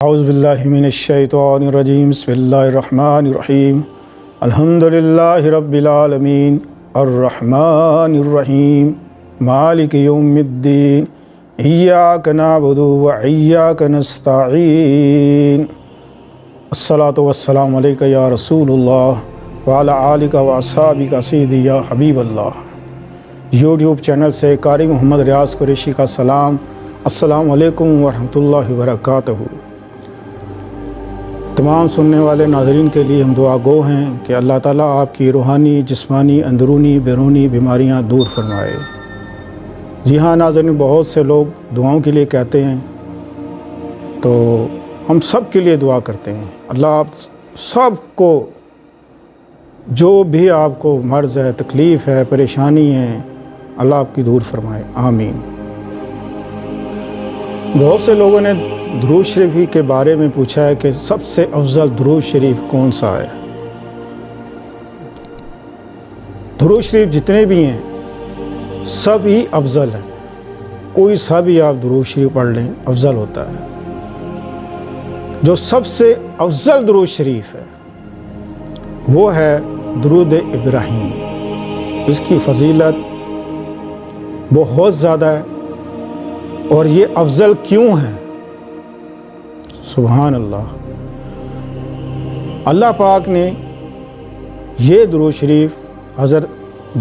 اعوذ باللہ من الشیطان الرجیم بسم اللہ الرحمن الرحیم الحمدللہ رب العالمین الرحمن الرحیم مالک یوم الدین ایاک نعبد و ایاک نستعین الصلاۃ والسلام علیک یا رسول اللہ وعلی آلک و اصحابک سیدی یا حبیب اللہ۔ یوٹیوب چینل سے قاری محمد ریاض قریشی کا سلام۔ السلام علیکم ورحمۃ اللہ وبرکاتہ۔ تمام سننے والے ناظرین کے لیے ہم دعا گو ہیں کہ اللہ تعالیٰ آپ کی روحانی، جسمانی، اندرونی، بیرونی بیماریاں دور فرمائے۔ جی ہاں ناظرین، بہت سے لوگ دعاؤں کے لیے کہتے ہیں، تو ہم سب کے لیے دعا کرتے ہیں۔ اللہ آپ سب کو، جو بھی آپ کو مرض ہے، تکلیف ہے، پریشانی ہے، اللہ آپ کی دور فرمائے، آمین۔ بہت سے لوگوں نے درود شریف کے بارے میں پوچھا ہے کہ سب سے افضل درود شریف کون سا ہے۔ درود شریف جتنے بھی ہیں سب ہی افضل ہیں، کوئی سا بھی آپ درود شریف پڑھ لیں افضل ہوتا ہے۔ جو سب سے افضل درود شریف ہے وہ ہے درود ابراہیم۔ اس کی فضیلت بہت زیادہ ہے، اور یہ افضل کیوں ہے؟ سبحان اللہ۔ اللہ پاک نے یہ درود شریف حضرت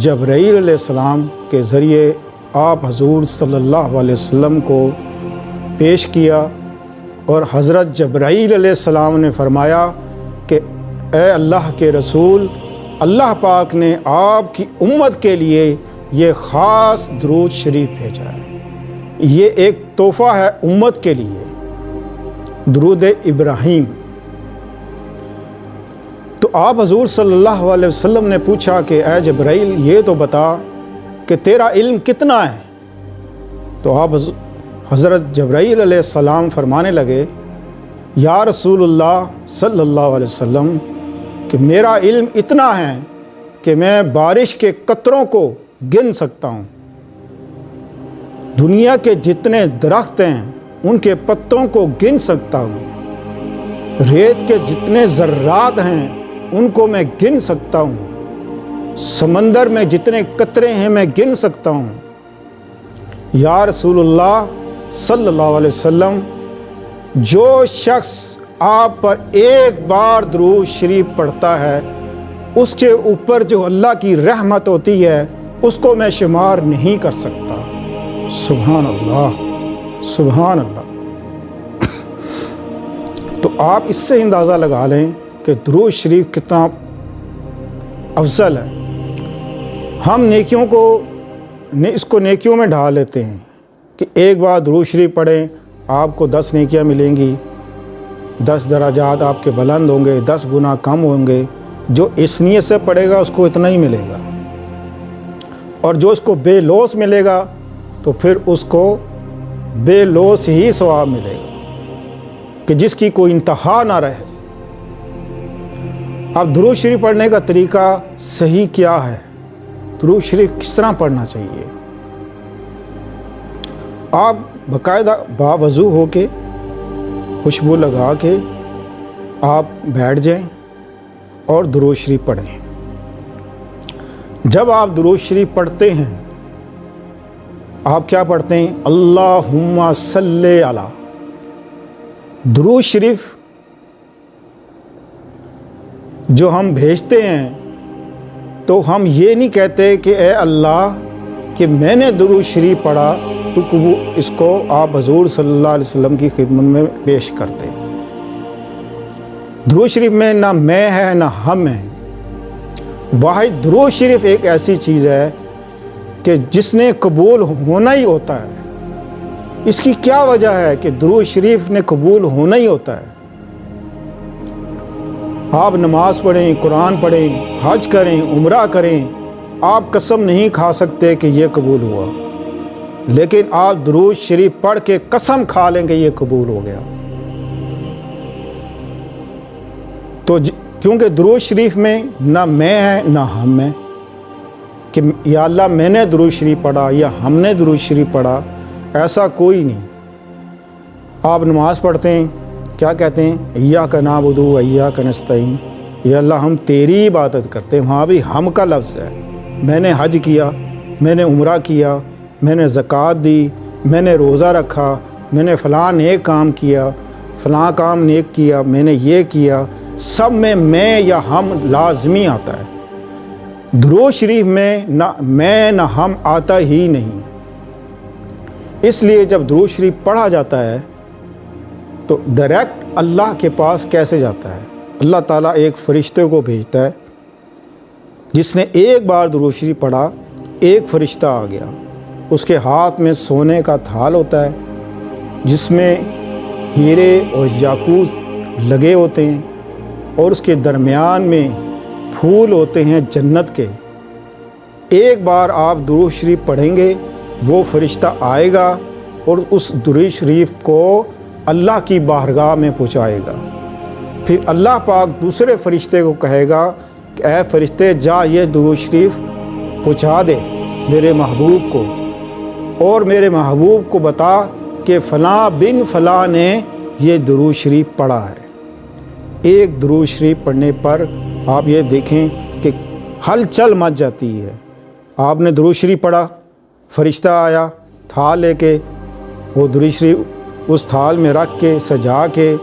جبرائیل علیہ السلام کے ذریعے آپ حضور صلی اللہ علیہ وسلم کو پیش کیا، اور حضرت جبرائیل علیہ السلام نے فرمایا کہ اے اللہ کے رسول، اللہ پاک نے آپ کی امت کے لیے یہ خاص درود شریف بھیجا ہے، یہ ایک تحفہ ہے امت کے لیے، درود ابراہیم۔ تو آپ حضور صلی اللہ علیہ وسلم نے پوچھا کہ اے جبرائیل، یہ تو بتا کہ تیرا علم کتنا ہے؟ تو آپ حضرت جبرائیل علیہ السلام فرمانے لگے، یا رسول اللہ صلی اللہ علیہ وسلم، کہ میرا علم اتنا ہے کہ میں بارش کے قطروں کو گن سکتا ہوں، دنیا کے جتنے درخت ہیں ان کے پتوں کو گن سکتا ہوں، ریت کے جتنے ذرات ہیں ان کو میں گن سکتا ہوں، سمندر میں جتنے قطرے ہیں میں گن سکتا ہوں۔ یا رسول اللہ صلی اللہ علیہ وسلم، جو شخص آپ پر ایک بار درود شریف پڑھتا ہے اس کے اوپر جو اللہ کی رحمت ہوتی ہے اس کو میں شمار نہیں کر سکتا۔ سبحان اللہ، سبحان اللہ۔ تو آپ اس سے اندازہ لگا لیں کہ درود شریف کتنا افضل ہے۔ ہم نیکیوں کو اس کو نیکیوں میں ڈھال لیتے ہیں کہ ایک بار درود شریف پڑھیں آپ کو 10 نیکیاں ملیں گی، 10 درجات آپ کے بلند ہوں گے، 10 گنا کم ہوں گے۔ جو اس نیت سے پڑھے گا اس کو اتنا ہی ملے گا، اور جو اس کو بے لوث ملے گا تو پھر اس کو بے لوث ہی ثواب ملے گا، کہ جس کی کوئی انتہا نہ رہے۔ اب درود شریف پڑھنے کا طریقہ صحیح کیا ہے؟ درود شریف کس طرح پڑھنا چاہیے؟ آپ باقاعدہ باوضو ہو کے، خوشبو لگا کے آپ بیٹھ جائیں اور درود شریف پڑھیں۔ جب آپ درود شریف پڑھتے ہیں آپ کیا پڑھتے ہیں؟ اللہم صلی علی۔ درود شریف جو ہم بھیجتے ہیں تو ہم یہ نہیں کہتے کہ اے اللہ کہ میں نے درود شریف پڑھا تو اس کو آپ حضور صلی اللہ علیہ وسلم کی خدمت میں پیش کرتے۔ درود شریف میں نہ میں ہے نہ ہم ہیں، واحد درود شریف ایک ایسی چیز ہے کہ جس نے قبول ہونا ہی ہوتا ہے۔ اس کی کیا وجہ ہے کہ درود شریف نے قبول ہونا ہی ہوتا ہے؟ آپ نماز پڑھیں، قرآن پڑھیں، حج کریں، عمرہ کریں، آپ قسم نہیں کھا سکتے کہ یہ قبول ہوا، لیکن آپ درود شریف پڑھ کے قسم کھا لیں کہ یہ قبول ہو گیا۔ تو کیونکہ درود شریف میں نہ میں ہے نہ ہم ہے، کہ یا اللہ میں نے درود شریف پڑھا یا ہم نے درود شریف پڑھا، ایسا کوئی نہیں۔ آپ نماز پڑھتے ہیں، کیا کہتے ہیں؟ ایاک نعبد و ایاک نستعین، یا اللہ ہم تیری عبادت کرتے ہیں۔ وہاں بھی ہم کا لفظ ہے۔ میں نے حج کیا، میں نے عمرہ کیا، میں نے زکوٰۃ دی، میں نے روزہ رکھا، میں نے فلاں نیک کام کیا، فلاں کام نیک کیا، میں نے یہ کیا، سب میں یا ہم لازمی آتا ہے۔ درود شریف میں نہ میں نہ ہم آتا ہی نہیں۔ اس لیے جب درود شریف پڑھا جاتا ہے تو ڈائریکٹ اللہ کے پاس کیسے جاتا ہے؟ اللہ تعالیٰ ایک فرشتے کو بھیجتا ہے، جس نے ایک بار درود شریف پڑھا، ایک فرشتہ آ گیا، اس کے ہاتھ میں سونے کا تھال ہوتا ہے جس میں ہیرے اور یاقوت لگے ہوتے ہیں، اور اس کے درمیان میں پھول ہوتے ہیں جنت کے۔ ایک بار آپ درود شریف پڑھیں گے، وہ فرشتہ آئے گا اور اس درود شریف کو اللہ کی بارگاہ میں پہنچائے گا۔ پھر اللہ پاک دوسرے فرشتے کو کہے گا کہ اے فرشتے جا یہ درود شریف پہنچا دے میرے محبوب کو، اور میرے محبوب کو بتا کہ فلاں بن فلاں نے یہ درود شریف پڑھا ہے۔ ایک درود شریف پڑھنے پر آپ یہ دیکھیں کہ ہلچل مچ جاتی ہے۔ آپ نے درود شریف پڑھا، فرشتہ آیا تھال لے کے، وہ درود شریف اس تھال میں رکھ کے سجا کے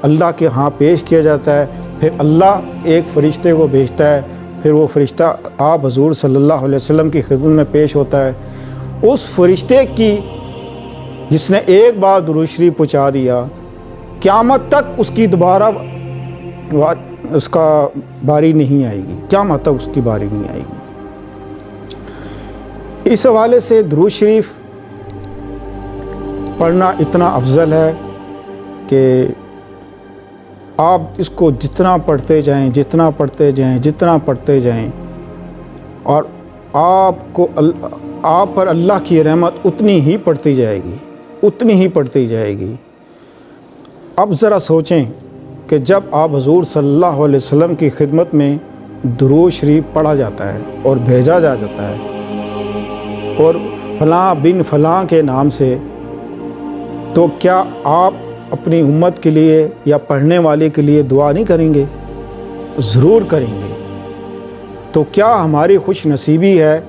اللہ کے ہاں پیش کیا جاتا ہے۔ پھر اللہ ایک فرشتے کو بھیجتا ہے، پھر وہ فرشتہ آپ حضور صلی اللہ علیہ وسلم کی خدمت میں پیش ہوتا ہے۔ اس فرشتے کی جس نے ایک بار درود شریف پہنچا دیا، قیامت تک اس کی دوبارہ اس کا باری نہیں آئے گی، قیامت تک اس کی باری نہیں آئے گی۔ اس حوالے سے درود شریف پڑھنا اتنا افضل ہے کہ آپ اس کو جتنا پڑھتے جائیں، جتنا پڑھتے جائیں، جتنا پڑھتے جائیں، اور آپ پر اللہ کی رحمت اتنی ہی پڑھتی جائے گی، اتنی ہی پڑھتی جائے گی۔ اب ذرا سوچیں کہ جب آپ حضور صلی اللہ علیہ وسلم کی خدمت میں درود شریف پڑھا جاتا ہے اور بھیجا جاتا ہے اور فلاں بن فلاں کے نام سے، تو کیا آپ اپنی امت کے لیے یا پڑھنے والے کے لیے دعا نہیں کریں گے؟ ضرور کریں گے۔ تو کیا ہماری خوش نصیبی ہے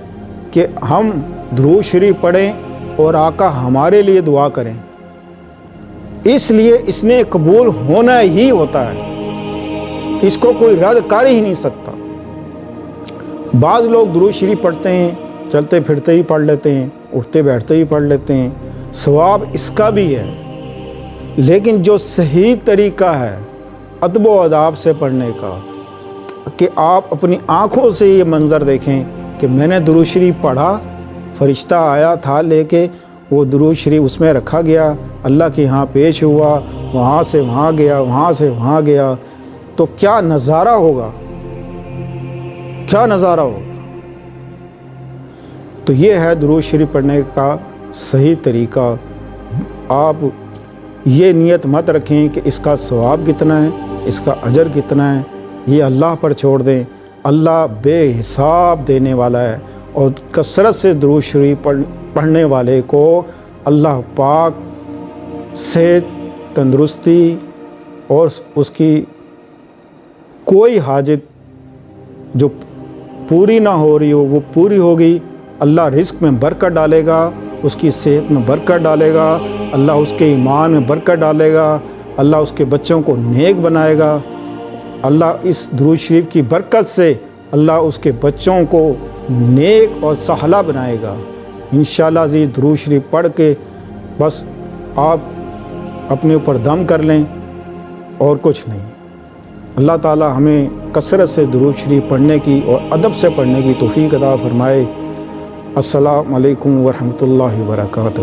کہ ہم درود شریف پڑھیں اور آقا ہمارے لیے دعا کریں۔ اس لیے اس نے قبول ہونا ہی ہوتا ہے، اس کو کوئی رد کر ہی نہیں سکتا۔ بعض لوگ درود شریف پڑھتے ہیں، چلتے پھرتے ہی پڑھ لیتے ہیں، اٹھتے بیٹھتے ہی پڑھ لیتے ہیں، ثواب اس کا بھی ہے، لیکن جو صحیح طریقہ ہے ادب و آداب سے پڑھنے کا، کہ آپ اپنی آنکھوں سے یہ منظر دیکھیں کہ میں نے درود شریف پڑھا، فرشتہ آیا تھا لے کے، وہ درود شریف اس میں رکھا گیا، اللہ کے ہاں پیش ہوا، وہاں سے وہاں گیا، وہاں سے وہاں گیا، تو کیا نظارہ ہوگا، کیا نظارہ ہوگا۔ تو یہ ہے درود شریف پڑھنے کا صحیح طریقہ۔ آپ یہ نیت مت رکھیں کہ اس کا ثواب کتنا ہے، اس کا اجر کتنا ہے، یہ اللہ پر چھوڑ دیں۔ اللہ بے حساب دینے والا ہے، اور کثرت سے درود شریف پڑھنے والے کو اللہ پاک صحت، تندرستی اور اس کی کوئی حاجت جو پوری نہ ہو رہی ہو وہ پوری ہوگی۔ اللہ رزق میں برکت ڈالے گا، اس کی صحت میں برکت ڈالے گا، اللہ اس کے ایمان میں برکت ڈالے گا، اللہ اس کے بچوں کو نیک بنائے گا۔ اللہ اس درود شریف کی برکت سے اللہ اس کے بچوں کو نیک اور سہلا بنائے گا۔ انشاءاللہ عزیز درود شریف پڑھ کے بس آپ اپنے اوپر دم کر لیں اور کچھ نہیں۔ اللہ تعالی ہمیں کثرت سے درود شریف پڑھنے کی اور ادب سے پڑھنے کی توفیق عطا فرمائے۔ السلام علیکم ورحمۃ اللہ وبرکاتہ۔